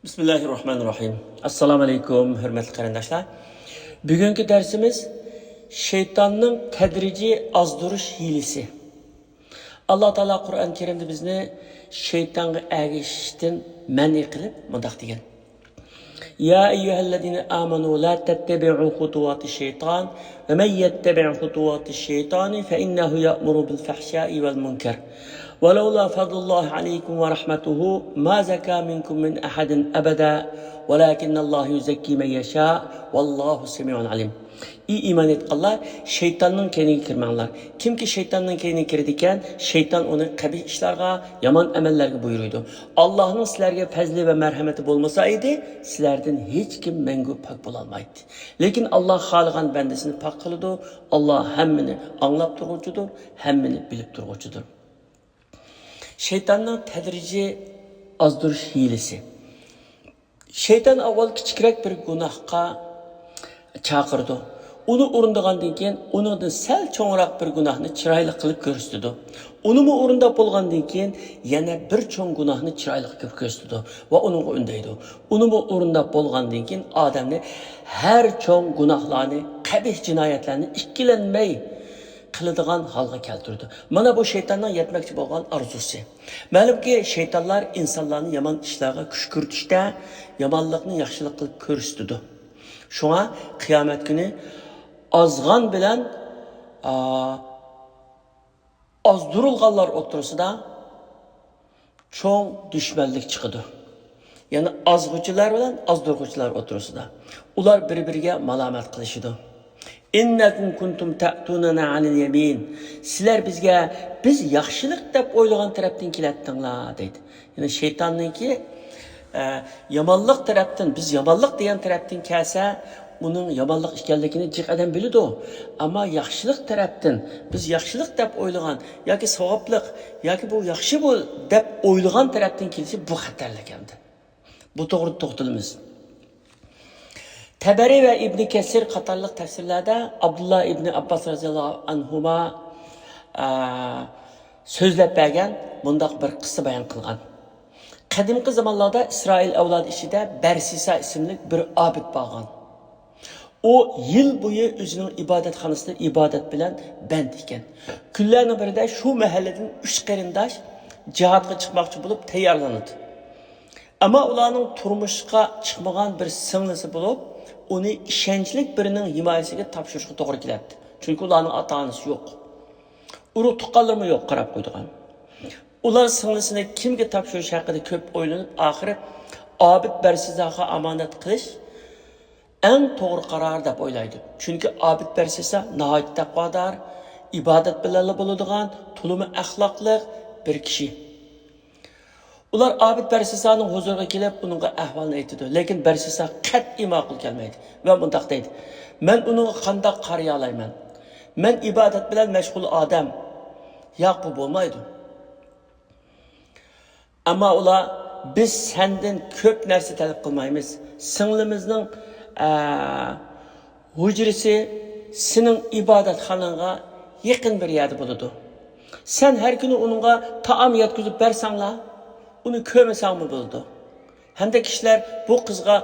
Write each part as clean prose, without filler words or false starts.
Bismillahirrahmanirrahim. Assalamu alaykum, hürmetli qarindoshlar. Bugungi darsimiz shaytonning tadrijiy azdirish hilasi. Alloh taolo Qur'on Karimda bizni shaytonga ergashishdan ma'ni qilib mundaq degan. Ya eyyuhallazina amanu la tattabi'u khutuwatish shayton va man yattabi' khutuwatish shaytoni fa innahu ya'muru bil fahsha'i wal munkar. ولولا فضل الله عليكم ورحمته ما زكى منكم من أحد أبدا ولكن الله يزكي من يشاء والله سميع عليم. İman etqanlar şeytanның keyniga kirmanglar. Kimki şeytanның keyniga kirdikan, şeytan onu qabih ishlarga, yomon amallarga buyuruydi. Allohning sizlarga fazli va marhamati bo'lmasa edi, sizlardan hech kim mangu pok bo'la olmaydi. Lekin Alloh xohlagan bandasini pok qiladi. Alloh hammani anglab turg'uchidir, hammani bilib turg'uchidir. Şeytanın tədrici azdırış hilesi. Şeytan avval kichikroq bir gunohga chaqirdi. Uni o'rindagandan keyin unidan sal cho'ngroq bir gunohni chiroyli qilib ko'rsatdi. Unimi o'rindab bo'lgandan keyin yana bir cho'ng gunohni chiroyli qilib ko'rsatdi va uningga undaydi. Unimi o'rindab bo'lgandan keyin odamni har cho'ng gunohlarni, qabih jinoyatlarni ikkilanmay qiladigan holga keltirdi. Mana bu shaytonning yetmoqchi bo'lgan arzusi. Ma'lumki, shaytonlar insonlarni yomon ishlarga kuch kiritishda, yomonlikni yaxshilik qilib ko'rsatdi. Shunga qiyomat kuni ozg'on bilan ozdirilganlar o'rtasida cho'ng dushmanlik chiqadi. Ya'ni ozg'uvchilar bilan ozdirg'uvchilar o'rtasida. Ular bir-biriga malomat qilishadi. İnnekum kuntum ta'tunana 'anil yamin. Sizlar bizga biz yaxshilik deb o'ylagan tarafdan kelatdinglar deydi. Ya'ni shaytonninki yomonlik tarafdan, biz yomonlik degan tarafdan kelsa, uning yomonlik ekanligini jiq adam biladi. Ammo yaxshilik tarafdan biz yaxshilik deb o'ylagan yoki savoblik yoki bu yaxshi bo'l deb o'ylagan tarafdan kelsa bu xatarlik endi. Bu to'g'ri to'xtalamiz. Tabari ve İbn Kesir qatorliq tafsirlarda Abdullah ibn Abbas radhiyallohu anhuma so'zlab bergan bundaq bir qissa bayon qilgan. Qadimgi zamonlarda İsrail avlod ichida Barsisa ismli bir abid bo'lgan. O yil bo'yi o'zining ibodatxonasida ibodat bilan band ekan. Kunlarning birida shu mahalladan 3 qarindosh jihodga chiqmoqchi bo'lib tayyorlanadi. Ammo ularning turmushga chiqmagan bir singlisi bo'lib, uni ishonchlik birining himoyasiga topshirishga to'g'ri keladi. Chunki ularning ota-onasi yo'q. Urug' tuqqanlarmi yo'q qarab qo'ydigan. Ular singlisini kimga topshirish haqida ko'p o'ylanib, oxiri Obid Barsisaga omonat qilish eng to'g'ri qaror deb o'ylaydi. Chunki Obid Barsisa nihoyat taqvodor, ibodat bilan bo'ladigan, to'limi axloqli bir kishi. Ular Obid Barsisaning huzuriga kelib, uningga ahvolni aytdi. Lekin Barsisa qat'iy ma'qul kelmaydi va mundaq deydi: "Men uningga qanday qariya olayman? Men ibodat bilan mashg'ul odam. Yo'q, bu bo'lmaydi." Ammo ular biz sendan ko'p narsa talab qilmaymiz. Singlimizning hujrasi sening ibodatxonangga yaqin bir yerda bo'ladi. Sen har kuni uningga taom yetkazib bersanglar, uni ko'rmasangmi bo'ldi. Hamda kishilar bu qizga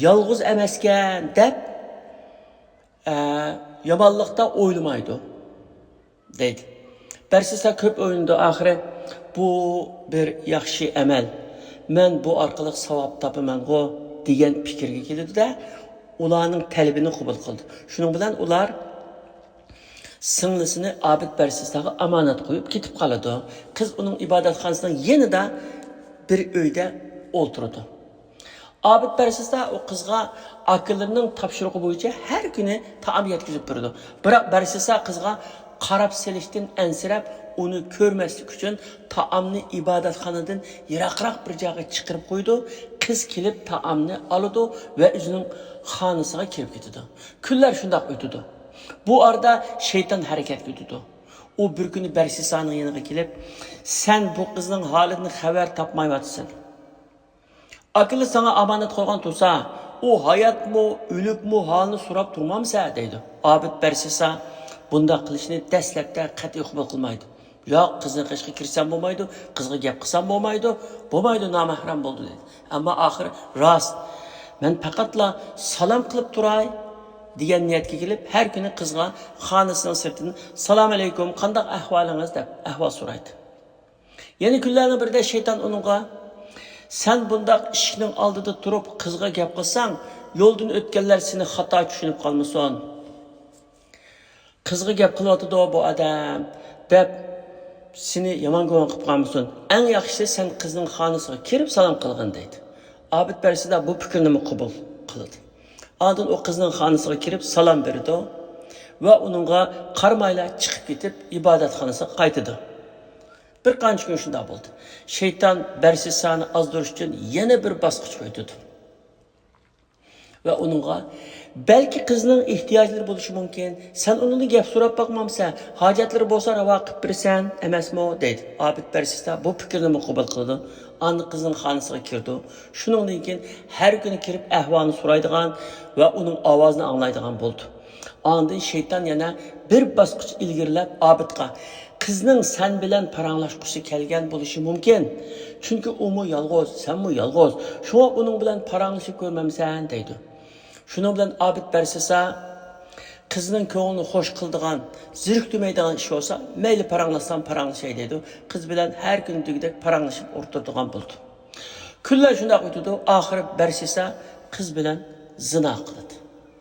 yolg'iz emaskan deb yomonlikda o'ylamaydi deydi. Barsisa ko'p o'yindi, oxiri bu bir yaxshi amal. Men bu orqali savob topaman-ku degan fikrga keldi-da, ularning talabini qabul qildi. Shuning bilan ular singlisini Obid Barsisaga omonat qo'yib ketib qoladi. Qiz uning ibodatxonasining yanida bir uyda o'ltirdi. Obid Barsisa o qizga akillarning topshirig'i bo'yicha har kuni taom yetkazib turdi. Biroq Barsisa qizga qarab selishdan ansirab, uni ko'rmaslik uchun taomni ibodatxonadan yiroqroq bir joyga chiqarib qo'ydi. Qiz kelib taomni oladi va o'zining xonasiga kirib ketdi. Kunlar shunday o'tdi. Bu arada shayton harakat qildi. O bir kuni Barsisaning yoniga kelib, "Sen bu qizning holini xabar topmayapsan. Akıllı sana omonat qo'ygan tursa, u hayotmi, o'likmi holini so'rab turmamsa?" deydi. Obid Barsisa bunda qilishni dastlabda qat'iy qabul qilmaydi. Yo'q, qizning qishga kirsam bo'lmaydi, qizga gap qilsam bo'lmaydi, nomahram bo'ldi dedi. Ammo oxir rost. Men faqatla salom qilib turay degan niyatga kelib, har kuni qizga xonasining sirtidan "Assalomu alaykum, qanday ahvolingiz?" deb ahvol so'raydi. Yana kunlarning birida shayton uningga "Sen bundaq eshikning oldida turib qizga gap qilsang, yo'ldan o'tganlar seni xato tushunib qolmasin. Qizga gap qilyotdi bu odam" deb seni yomon gumon qilib qolmasin. Eng yaxshisi sen qizning xonasiga kirib salom qilgin deydi. Abid Barsida bu fikrni qabul qildi. Ondan o qizning xonasiga kirib salom berdi va uningga qarmayla chiqib ketib ibodatxonasiga qaytdi. Bir qancha kun shunda bo'ldi. Shayton Barsisani ozdirish uchun yana bir bosqich qo'ydi. Va uningga balki qizning ehtiyojlari bo'lishi mumkin. Sen undan gap so'rab boqmamsan, hojatlari bo'lsa ravo qilib bersan, emasmi deydi. Abid Barsista bu fikrni qabul qildi. Anni qizning xonasiga kirdi. Shuningdan keyin har kuni kirib ahvolini so'raydigan va uning ovozini anglaydigan bo'ldi. Ondan shayton yana bir bosqich ilgirlab Abidga qizning sen bilan paranglashqusi kelgan bo'lishi mumkin. Chunki u mu yolg'iz, sen mu yolg'iz. Shunga uning bilan paranglashib ko'rmamsan deydi. Shuning bilan Abid Barsisa qizning ko'nglini xo'sh qildigan, ziriktirmaydigan ish bo'lsa, mayli paranglasam paranglashay dedi. Qiz bilan har kun degdek paranglashib o'tiradigan bo'ldi. Kunlar shunday o'tdi, oxiri Barsisa qiz bilan zina qildi.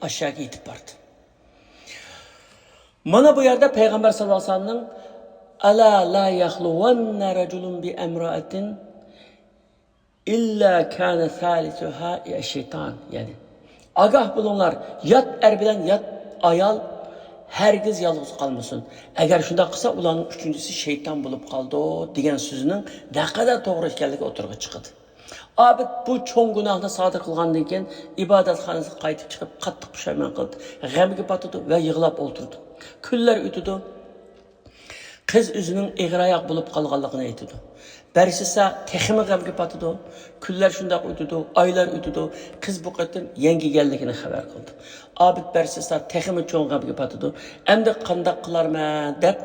Aşağıya yetib bordi. Mana bu yerda payg'ambar sollallohu alayhi vasallamning ala la yaxluwanna rajulun bi imra'atin illa kana thalithuha shayton, ya'ni agah bulunlar, yat er bilen yat ayal hergiz yalnız kalmasın. Eğer şunda kısa ulanın üçüncüsü şeytan bulup kaldı degan sözünün ne kadar doğru ekanligi o'tirg'a chiqadi. Abid bu çoğun günahını sadır kılgandan keyin ibodatxonasiga qaytib chiqib qattiq pushaymon qildi. G'amga botdi va yig'lab o'tirdi. Kunlar o'tdi. Qiz o'zining eg'ir bo'lib qolganligini aytdi. Barsisa texmi g'amga botdi. Kunlar shunday o'tdi, oylar o'tdi. Qiz bu qatim yangiganligini xabar qildi. Abid Barsisa texmi cho'ng g'amga botdi. Endi qanday qilarman deb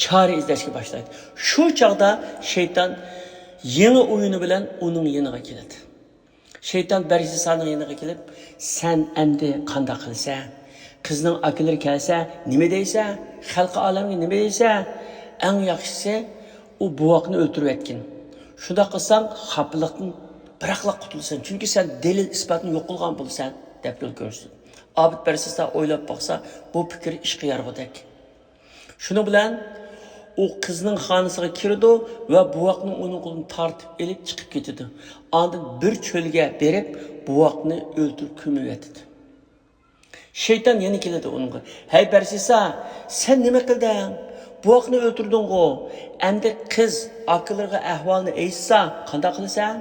chora izlashga boshlaydi. Shu chaqda shayton yeni o'yini bilan uning yeniga keladi. Shayton Barsisaning yeniga kelib, "Sen endi qanday qilsan? Qizning akilari kelsa, nima deysan? Xalq olamga nima deysan? Eng yaxshisi u buvoqni o'ltirib etgan. Shunda qilsang, xapliqdan biraqla qutulsan. Chunki sen dalil isbotni yo'q qilgan bo'lsan" deb yo'l ko'rsatdi. Abid Barsisa o'ylab boqsa, bu fikr ishga yarag'udak. Shuni bilan u qizning xonasiga kirdi va buvoqni uning qo'lidan tortib elib chiqib ketdi. Ondan bir cho'lga berib, buvoqni o'ltirib ko'mib etdi. Shayton yana keladi unga. "Hey Barsisa, sen nima qilding? Buvoqni o'ltirding-ku. Endi qiz akillarga ahvolni aytsa, qanday qilasan?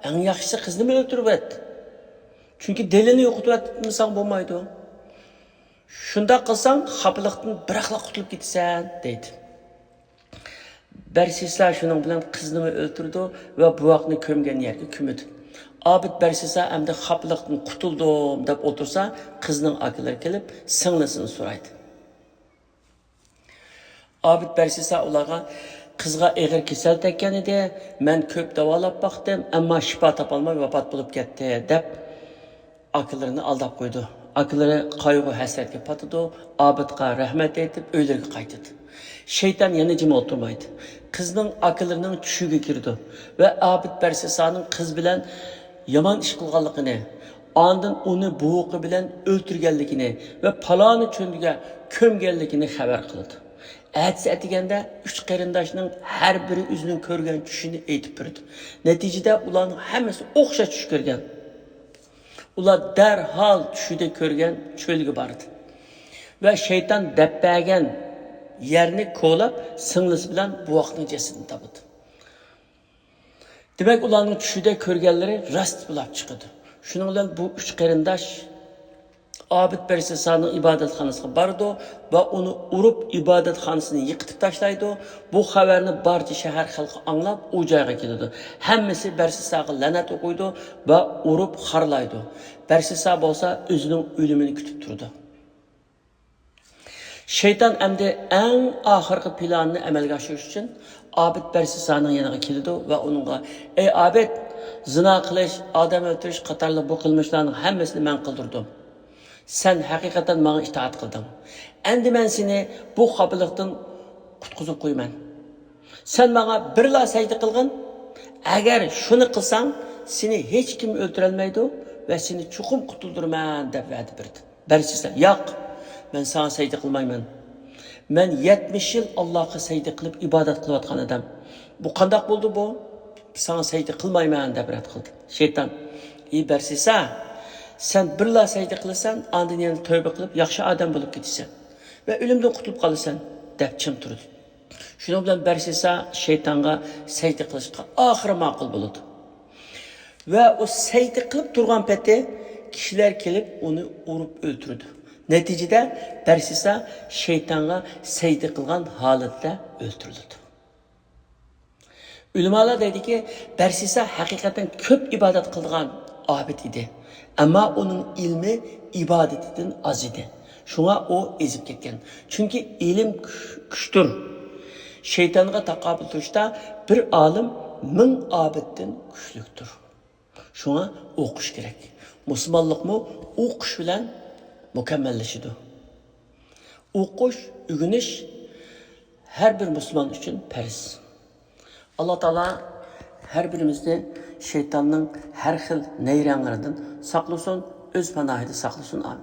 Eng yaxshisi qizni o'ltirib et. Chunki dalilni yo'qotib etmasang bo'lmaydi. Shunda qilsang, xapliqdan biraqla qutulib ketasan" deydi. Barsisa shuning bilan qizni o'ltirdi va buvoqni ko'mgan yerga ko'mdi. Abid Barsisa endi xapliqdan qutuldim deb o'tirsa, qizning akilari kelib, singlisini so'raydi. Abid Barsisa ularga qizga og'ir kasal tekkan edi, men ko'p davolab boqdim, ammo shifo topolmay vafot bo'lib ketdi deb akilarini aldab qo'ydi. Akilari qayg'u hasratga patidi, Abidga rahmat aytib uylariga qaytdi. Shayton yana jim o'tirmaydi. Qizning akilarining tushiga kirdi va Abid Barsisaning qiz bilan yomon ish qilganligini, ondan uni buvoqi bilan o'ltirganligini va paloni cho'ndiga ko'mganligini xabar qildi. Әтсі әтігенде үш қарындашының әр бірі өзінің көрген түшіні айтып берді. Нәтижеде олардың әмесі оқша түш көрген. Ular dərhal düşüdə görgən çölgə bardı. Və şeytan dəbbəgən yerini kolab, sınlısı bilən buaqның cəsidini tapıdı. Demək, onların düşüdə görgənləri rast bulab çıxıdı. Şunun bilan bu üç qarindaş Abid Barsisa'nın ibadətxanasına bardı və onu urub ibadətxanasını yıqıtıb taşlaydı. Bu xəbərini barca şəhər xalqı anlab o cayğa geldi. Həmmisi Barsisa'ya lənət oxuydu və urub xarlaydı. Barsisa bolsa özünün ölümünü kütüb durdu. Şeytan əmdi ən axırqı planını əməlgə aşırış üçün Abid Bərsisa'nın yanına kelidi və onunla ey Abid, zina qilish, adam öldürüş qatarlı bu qılmışlarının hammasını mən qıldırdım. Sen haqiqatan bana itaat qıldın. Endi mən seni bu xapılıqdan qutquzub qoyman. Sen bana birla səcdə qılğın. Əgər şunu qılsan, seni heç kim öldürəlməydi və seni çuqum qutuldurman deb vədi berdi. Bərsisa, yo'q, mən sana səcdə qılmayman. Mən 70 yıl Allah'a səcdə qılıb ibadat qılayotgan adam. Bu qandaq bo'ldi bu? Sana səcdə qılmayman deb rad qıldı. Şeytan, ey Bərsisa, sen birla səcdə qılsan, andın yana tövbə qılıb yaxşı adam bo'lib ketasan və ölümdən qutulub qalasan deb çim turdi. Şunu bilan Bərsisa şeytanga səcdə qilishqa oxiri ma'qul bo'ldi. Ve o səcdə qilib turgan peti kişiler kelib onu urib öldürdü. Neticede Bərsisa şeytanga səcdə qilgan holatda öldürüldü. Ülemalar dedi ki, Bərsisa hakikaten köp ibadet kılgan abid idi. Ama onun ilmi ibadetinden az idi. Şuna o ezip ketken. Çünkü ilim güçtür. Şeytanға taqabül turuşta bir alim 1000 abidden güçlüktür. Şuna okuş gerek. Müslümanlık mı okuş bilen mükemmelleşidir. Okuş, ügünüş her bir Müslüman için periz. Allah Teala her birimizni şeytanın her xil neyranlarından saklasın, öz panahida saklasın. Amin.